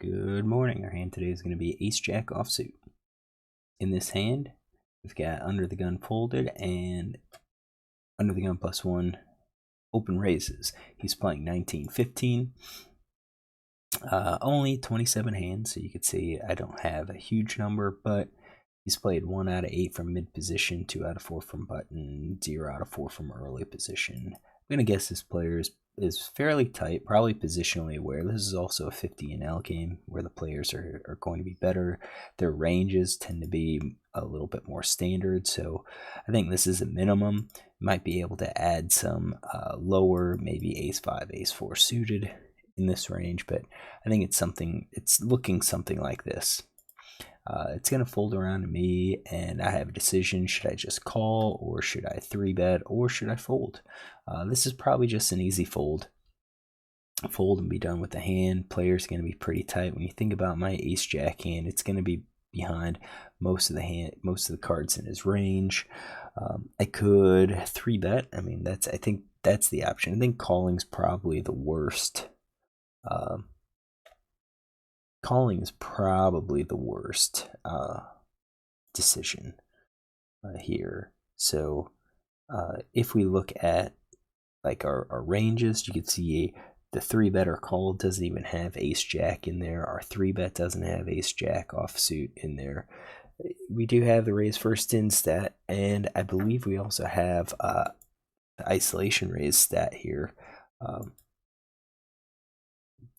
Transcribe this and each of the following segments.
Good morning. Our hand today is going to be Ace Jack offsuit. In this hand, we've got under the gun folded and under the gun +1 open raises. He's playing 19-15. Only 27 hands, so you can see I don't have a huge number, but he's played 1 out of 8 from mid position, 2 out of 4 from button, 0 out of 4 from early position. I'm going to guess this player is fairly tight, probably positionally aware. This is also a 50-NL game where the players are going to be better. Their ranges tend to be a little bit more standard, so I think this is a minimum. Might be able to add some lower, maybe ace-5, ace-4 suited in this range, but I think it's looking something like this. It's going to fold around to me, and I have a decision. Should I just call, or should I 3-bet, or should I fold? This is probably just an easy fold. Fold and be done with the hand. Player's going to be pretty tight. When you think about my ace-jack hand, it's going to be behind most of the cards in his range. I could 3-bet. I mean, I think that's the option. I think calling's probably the worst. Calling is probably the worst decision here. So if we look at like our ranges, you can see the 3-bet or call doesn't even have ace-jack in there. Our 3-bet doesn't have ace-jack offsuit in there. We do have the raise first in stat, and I believe we also have the isolation raise stat here.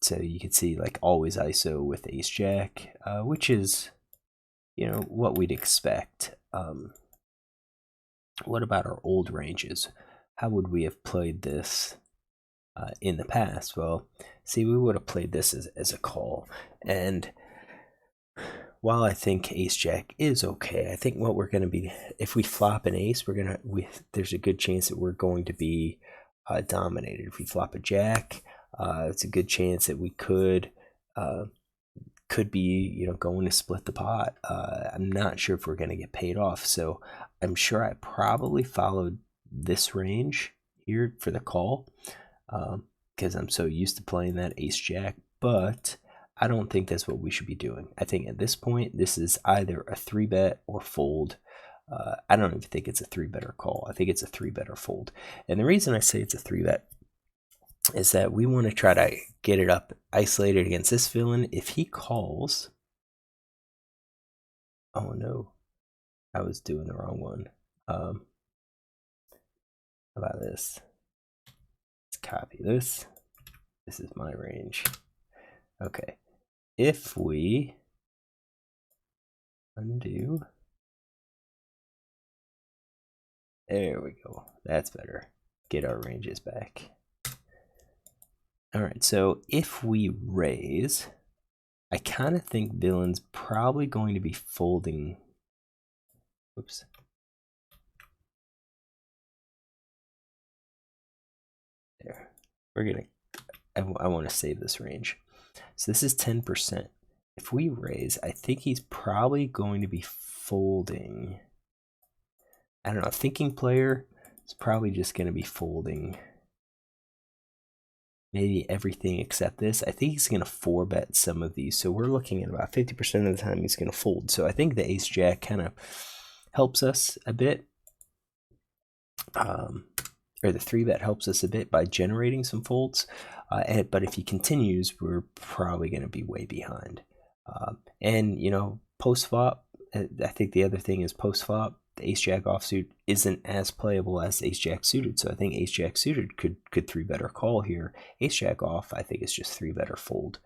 So you can see like always ISO with ace jack, which is, what we'd expect. What about our old ranges? How would we have played this in the past? Well, see, we would have played this as a call. And while I think ace jack is okay, I think what we're going to be, if we flop an ace, there's a good chance that we're going to be dominated. If we flop a jack, it's a good chance that we could be going to split the pot. I'm not sure if we're going to get paid off, so I'm sure I probably followed this range here for the call because I'm so used to playing that ace jack, but I don't think that's what we should be doing. I think at this point this is either a 3-bet or fold. I don't even think it's a 3-bet or call. I think it's a 3-bet or fold, and the reason I say it's a 3-bet is that we want to try to get it up isolated against this villain. If he calls, oh no, I was doing the wrong one. How about this? Let's copy this. This is my range. Okay, if we undo, there we go. That's better. Get our ranges back. All right, so if we raise, I kind of think villain's probably going to be folding. Whoops. There. I want to save this range. So this is 10%. If we raise, I think he's probably going to be folding. I don't know. Thinking player is probably just going to be folding maybe everything except this. I think he's going to 4-bet some of these. So we're looking at about 50% of the time he's going to fold. So I think the ace jack kind of helps us a bit. Or the 3-bet helps us a bit by generating some folds. But if he continues, we're probably going to be way behind. And, post-flop, I think the other thing is post-flop, the ace-jack offsuit isn't as playable as ace-jack suited. So I think ace-jack suited could 3-bet or call here. Ace-jack off, I think it's just 3-bet or fold.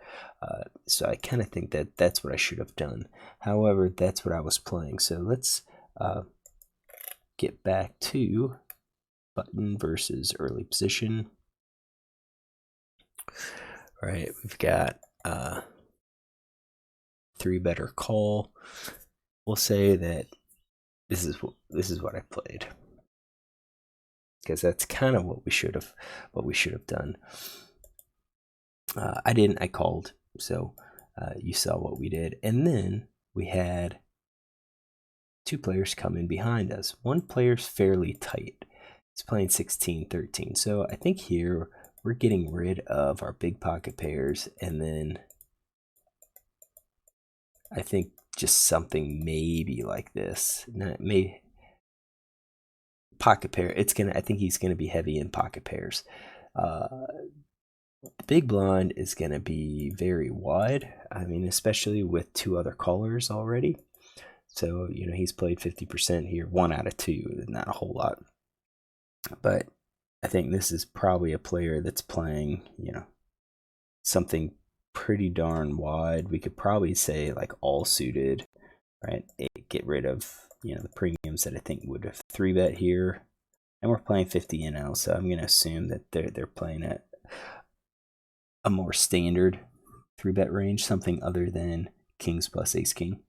So I kind of think that that's what I should have done. However, that's what I was playing. So let's get back to button versus early position. All right, we've got 3-bet or call. We'll say that this is what I played, because that's kind of what we should have done. I didn't. I called. So you saw what we did, and then we had 2 players come in behind us. One player's fairly tight. He's playing 16-13. So I think here we're getting rid of our big pocket pairs, and then I think just something maybe like this. Not maybe pocket pair. I think he's gonna be heavy in pocket pairs. The big blind is gonna be very wide. I mean, especially with two other callers already. So, he's played 50% here, 1 out of 2, not a whole lot. But I think this is probably a player that's playing, something pretty darn wide. We could probably say like all suited, right? Get rid of, the premiums that I think would have 3-bet here. And we're playing 50 NL, so I'm going to assume that they're playing at a more standard 3-bet range, something other than kings plus ace king.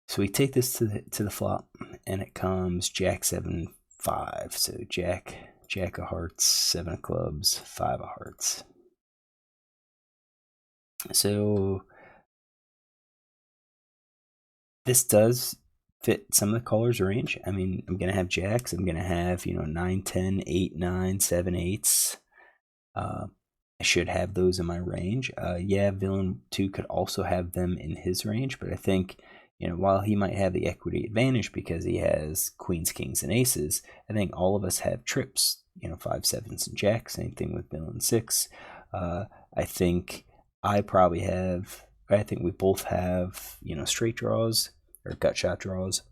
So we take this to the flop, and it comes jack 7 5. So jack of hearts, 7 of clubs, 5 of hearts. So this does fit some of the callers' range. I mean, I'm gonna have jacks. I'm gonna have 9 10 8 9 7 8s. I should have those in my range. Yeah, villain 2 could also have them in his range, but I think while he might have the equity advantage because he has queens, kings, and aces, I think all of us have trips, 5 7s and jacks. Same thing with villain 6. I think I think we both have, straight draws or gut shot draws.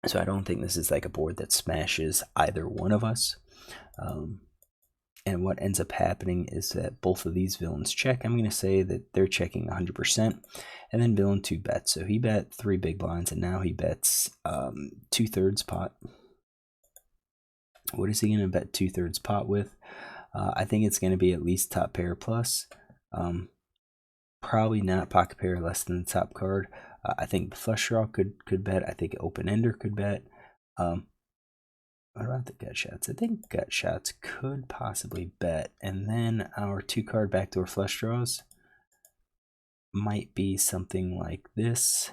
So I don't think this is like a board that smashes either one of us. And what ends up happening is that both of these villains check. I'm going to say that they're checking 100%. And then villain 2 bets. So he bet 3 big blinds, and now he bets 2/3 pot. What is he going to bet 2/3 pot with? I think it's going to be at least top pair plus. Probably not pocket pair less than the top card. I think flush draw could bet. I think open ender could bet. What about the gut shots? I think gut shots could possibly bet. And then our 2-card backdoor flush draws might be something like this.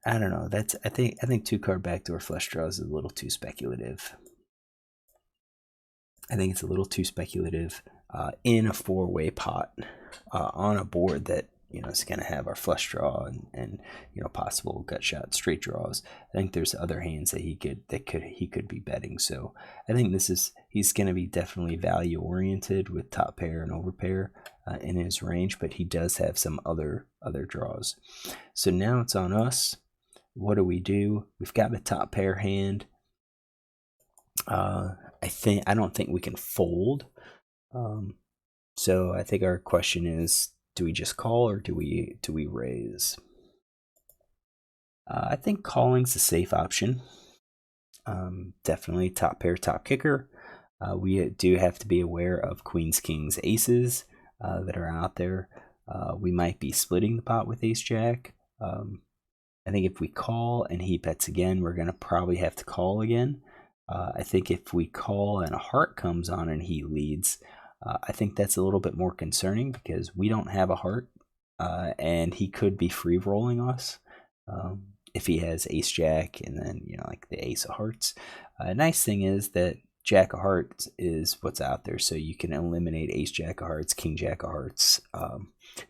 I don't know. I think 2-card backdoor flush draws is a little too speculative. I think it's a little too speculative in a 4-way pot on a board that is going to have our flush draw and possible gut shot straight draws. I think there's other hands that he could be betting. So I think he's going to be definitely value oriented with top pair and over pair in his range, but he does have some other draws. So now it's on us. What do? We've got a top pair hand. I don't think we can fold. So I think our question is, do we just call or do we raise? I think calling's a safe option. Definitely top pair, top kicker. We do have to be aware of queens, kings, aces that are out there. We might be splitting the pot with ace jack. I think if we call and he bets again, we're going to probably have to call again. I think if we call and a heart comes on and he leads, I think that's a little bit more concerning because we don't have a heart, and he could be free rolling us if he has ace jack and then like the ace of hearts. Nice thing is that jack of hearts is what's out there, so you can eliminate ace jack of hearts, king jack of hearts,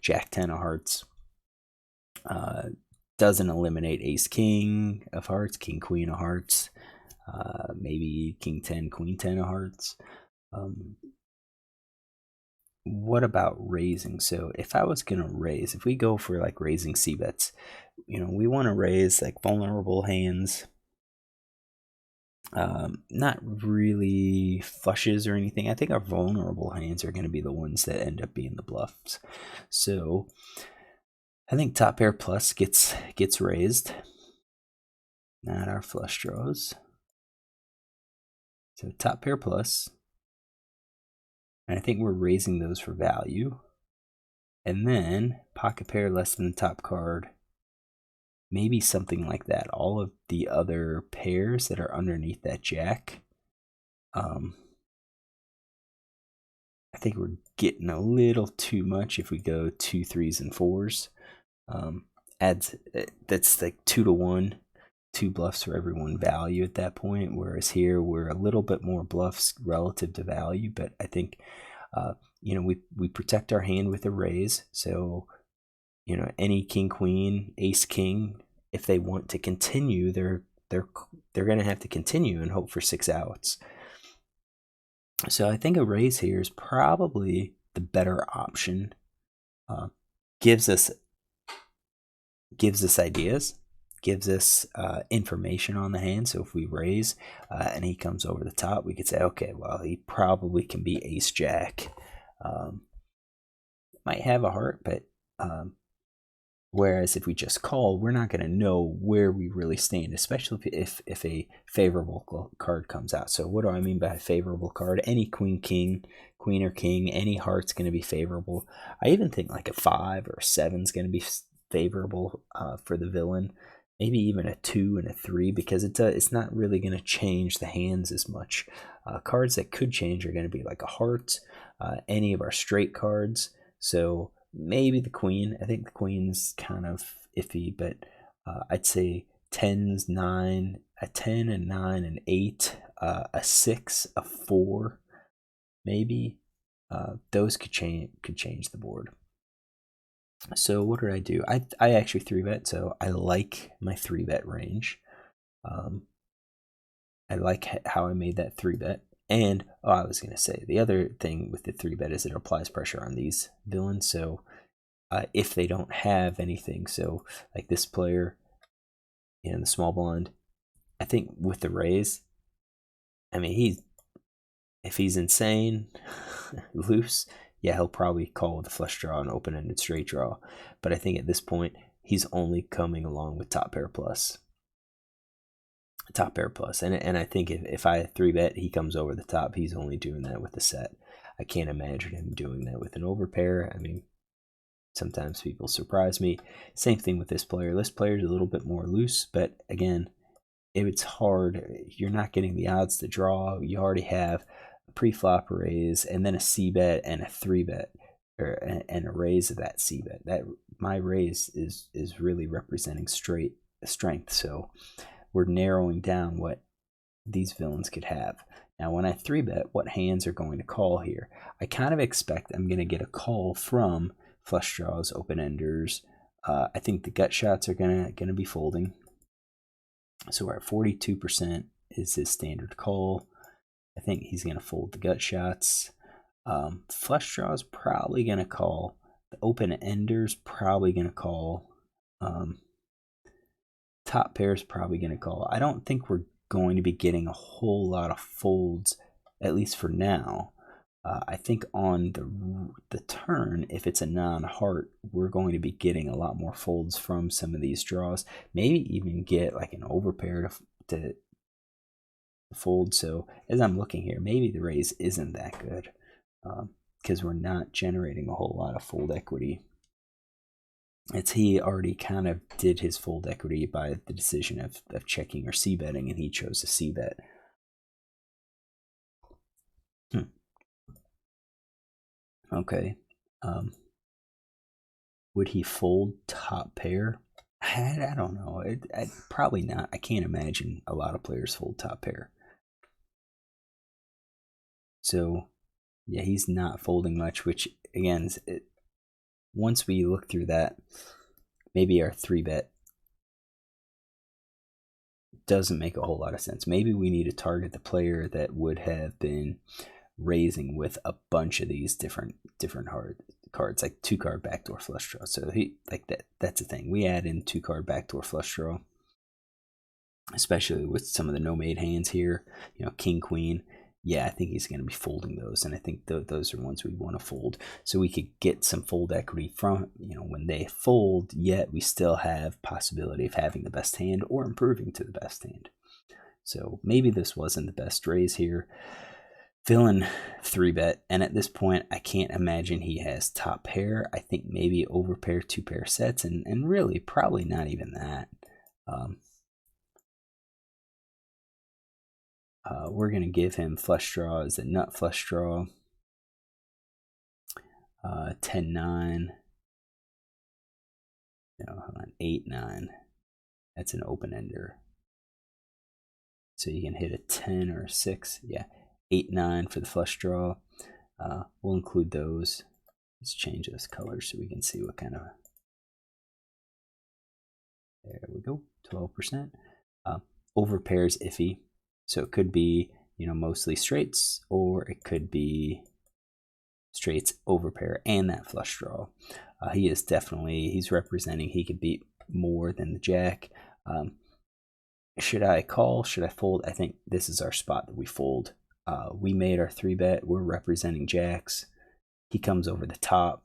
jack 10 of hearts. Doesn't eliminate ace king of hearts, king queen of hearts, maybe king 10, queen 10 of hearts. What about raising? So if I was gonna raise, if we go for like raising cbets, we want to raise like vulnerable hands, not really flushes or anything. I think our vulnerable hands are going to be the ones that end up being the bluffs. So I think top pair plus gets raised, not our flush draws. So top pair plus, and I think we're raising those for value. And then pocket pair less than the top card, maybe something like that. All of the other pairs that are underneath that jack, I think we're getting a little too much if we go 2 3s and 4s. That's like 2 to 1 2 bluffs for every 1 value at that point, whereas here we're a little bit more bluffs relative to value. But I think we protect our hand with a raise. So any king queen, ace king, if they want to continue, they're going to have to continue and hope for 6 outs. So I think a raise here is probably the better option. Gives us ideas, gives us information on the hand. So if we raise and he comes over the top, we could say, okay, well, he probably can be ace jack. Might have a heart, but whereas if we just call, we're not going to know where we really stand, especially if a favorable card comes out. So what do I mean by a favorable card? Any queen, king, queen or king, any heart's going to be favorable. I even think like a 5 or a 7 is going to be favorable for the villain. Maybe even a 2 and a 3, because it's not really going to change the hands as much. Cards that could change are going to be like a heart, any of our straight cards. So maybe the queen. I think the queen's kind of iffy, but I'd say 10s, 9, a 10, a 9, an 8, a 6, a 4, maybe. Those could change the board. So what did I do? I actually 3-bet, so I like my 3-bet range. I like how I made that 3-bet. And I was going to say, the other thing with the 3-bet is it applies pressure on these villains. So if they don't have anything, so like this player in the small blind, I think with the raise, I mean, if he's insane, loose, yeah, he'll probably call with a flush draw and open-ended straight draw. But I think at this point, he's only coming along with top pair plus. Top pair plus. And I think if I 3-bet, he comes over the top, he's only doing that with a set. I can't imagine him doing that with an overpair. I mean, sometimes people surprise me. Same thing with this player. This player's a little bit more loose, but again, if it's hard, you're not getting the odds to draw. You already have a pre-flop raise and then a cbet and a 3-bet, and a raise of that cbet. That my raise is really representing strength. So we're narrowing down what these villains could have. Now, when I 3-bet, what hands are going to call here? I kind of expect I'm going to get a call from flush draws, open-enders. I think the gut shots are gonna be folding. So we're at 42% is his standard call. I think he's gonna fold the gut shots. Flush draws probably gonna call. The open-enders probably gonna call. Top pairs probably gonna call. I don't think we're going to be getting a whole lot of folds, at least for now. I think on the turn, if it's a non-heart, we're going to be getting a lot more folds from some of these draws. Maybe even get like an overpair to fold. So as I'm looking here, maybe the raise isn't that good because we're not generating a whole lot of fold equity. He already kind of did his fold equity by the decision of checking or c-betting, and he chose to c-bet. Okay. Would he fold top pair? I don't know. Probably not. I can't imagine a lot of players fold top pair. So, yeah, he's not folding much, which, again, once we look through that, maybe our 3-bet doesn't make a whole lot of sense. Maybe we need to target the player that would have been raising with a bunch of these different hard cards, like 2-card backdoor flush draw. So he like that's the thing. We add in 2-card backdoor flush draw, especially with some of the no-made hands here. King, queen. Yeah, I think he's going to be folding those, and I think those are ones we want to fold. So we could get some fold equity from when they fold. Yet we still have possibility of having the best hand or improving to the best hand. So maybe this wasn't the best raise here. Villain 3-bet, and at this point I can't imagine he has top pair. I think maybe overpair 2-pair sets, and really probably not even that. We're gonna give him flush draw as a nut flush draw. 10-9. 8-9. That's an open ender. So you can hit a 10 or a 6. Yeah, 8, 9 for the flush draw. We'll include those. Let's change those colors so we can see what kind of. There we go, 12%. Over pairs iffy. So it could be, mostly straights, or it could be straights over pair and that flush draw. He is definitely, he's representing he could beat more than the jack. Should I call? Should I fold? I think this is our spot that we fold. We made our 3-bet. We're representing jacks. He comes over the top.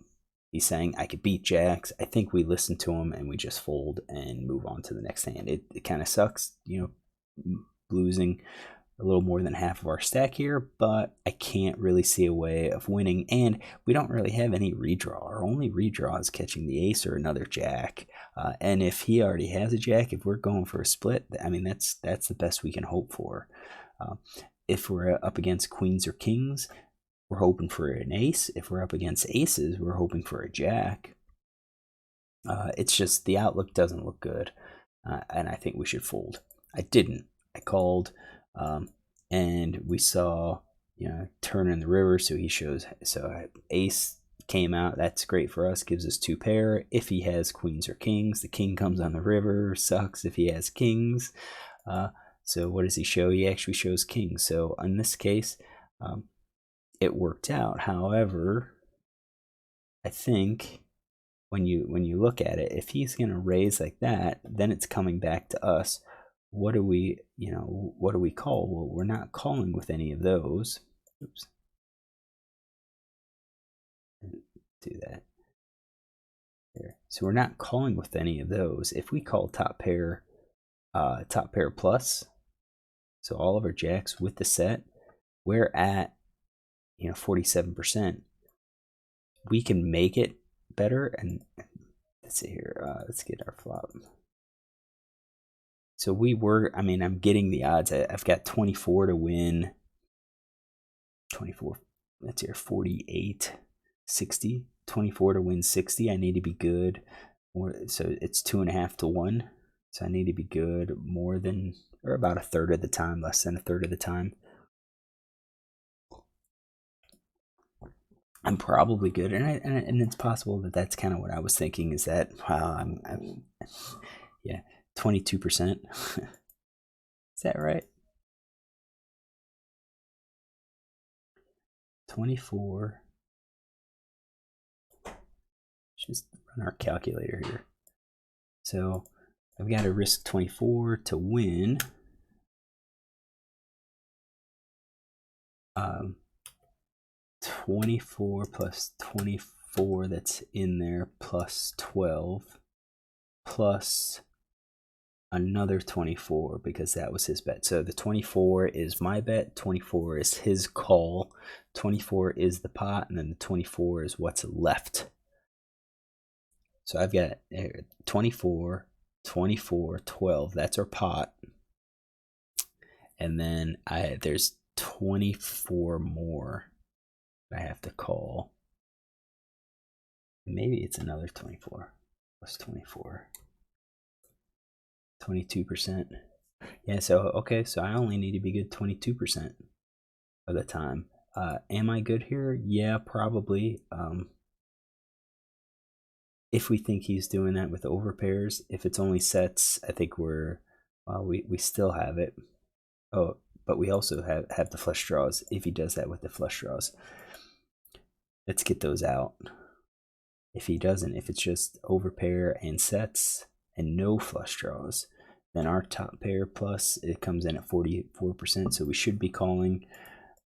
He's saying, I could beat jacks. I think we listen to him and we just fold and move on to the next hand. It kind of sucks, losing a little more than half of our stack here, but I can't really see a way of winning, and we don't really have any redraw. Our only redraw is catching the ace or another jack, and if he already has a jack, if we're going for a split, I mean, that's the best we can hope for. If we're up against queens or kings, we're hoping for an ace. If we're up against aces, we're hoping for a jack. It's just the outlook doesn't look good, and I think we should fold. I didn't. I called, and we saw, turn in the river. So he shows. So ace came out. That's great for us. Gives us 2 pair. If he has queens or kings, the king comes on the river. Sucks if he has kings. So what does he show? He actually shows kings. So in this case, it worked out. However, I think when you look at it, if he's going to raise like that, then it's coming back to us. What do we call? Well, we're not calling with any of those. Oops. Do that. There. So we're not calling with any of those. If we call top pair plus, so all of our jacks with the set, we're at 47%. We can make it better, and let's see here. Let's get our flop. So I'm getting the odds. I've got 24 to win. 24. That's here. 48, 60. 24 to win 60. I need to be good. So it's 2.5 to 1. So I need to be good more than, or about a third of the time, less than a third of the time. I'm probably good, and it's possible that that's kind of what I was thinking. Is that yeah, 22%. Is that right? 24. Just run our calculator here. So I've got to risk 24 to win. 24 plus 24 that's in there, plus 12, plus another 24, because that was his bet. So the 24 is my bet, 24 is his call, 24 is the pot, and then the 24 is what's left. So I've got 24, 24, 12, that's our pot. And then there's 24 more I have to call. Maybe it's another 24 plus 24. 22%. Yeah, so okay, so I only need to be good 22% of the time. Am I good here? Yeah, probably. If we think he's doing that with overpairs, if it's only sets, I think we still have it. Oh, but we also have the flush draws if he does that with the flush draws. Let's get those out. If he doesn't, if it's just overpair and sets and no flush draws, then our top pair plus, it comes in at 44%, so we should be calling.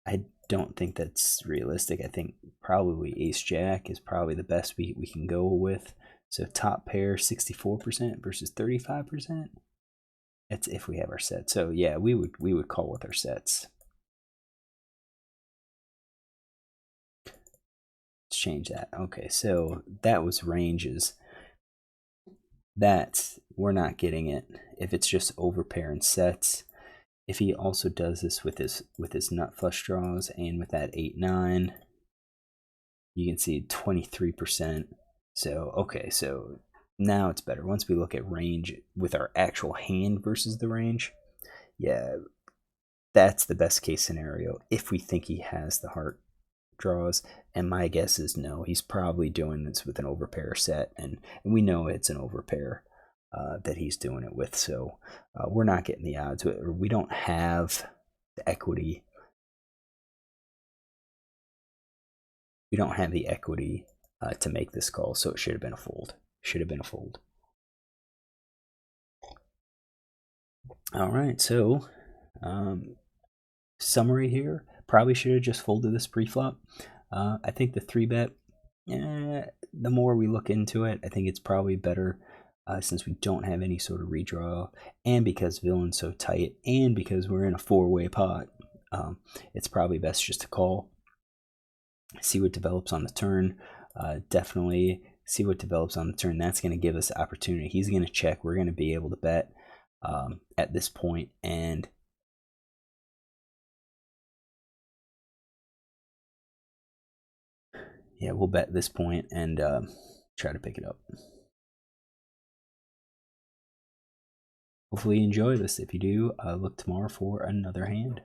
I don't think that's realistic. I think probably ace jack is probably the best we can go with. So top pair 64% versus 35%. That's if we have our sets. So yeah, we would call with our sets. Let's change that. Okay, so that was ranges. We're not getting it if it's just overpair and sets. If he also does this with his nut flush draws and with that 8-9, you can see 23%. So okay, so now it's better. Once we look at range with our actual hand versus the range, yeah, That's the best case scenario if we think he has the heart draws. And my guess is no. He's probably doing this with an overpair set, and we know it's an overpair that he's doing it with. So we're not getting the odds. We don't have the equity. We don't have the equity to make this call, so it should have been a fold. Should have been a fold. All right, so summary here. Probably should have just folded this pre-flop. I think the 3-bet, the more we look into it, I think it's probably better since we don't have any sort of redraw, and because villain's so tight, and because we're in a 4-way pot. It's probably best just to call, see what develops on the turn. Definitely see what develops on the turn. That's going to give us the opportunity. He's going to check. We're going to be able to bet at this point, and yeah, we'll bet this point and try to pick it up. Hopefully you enjoy this. If you do, look tomorrow for another hand.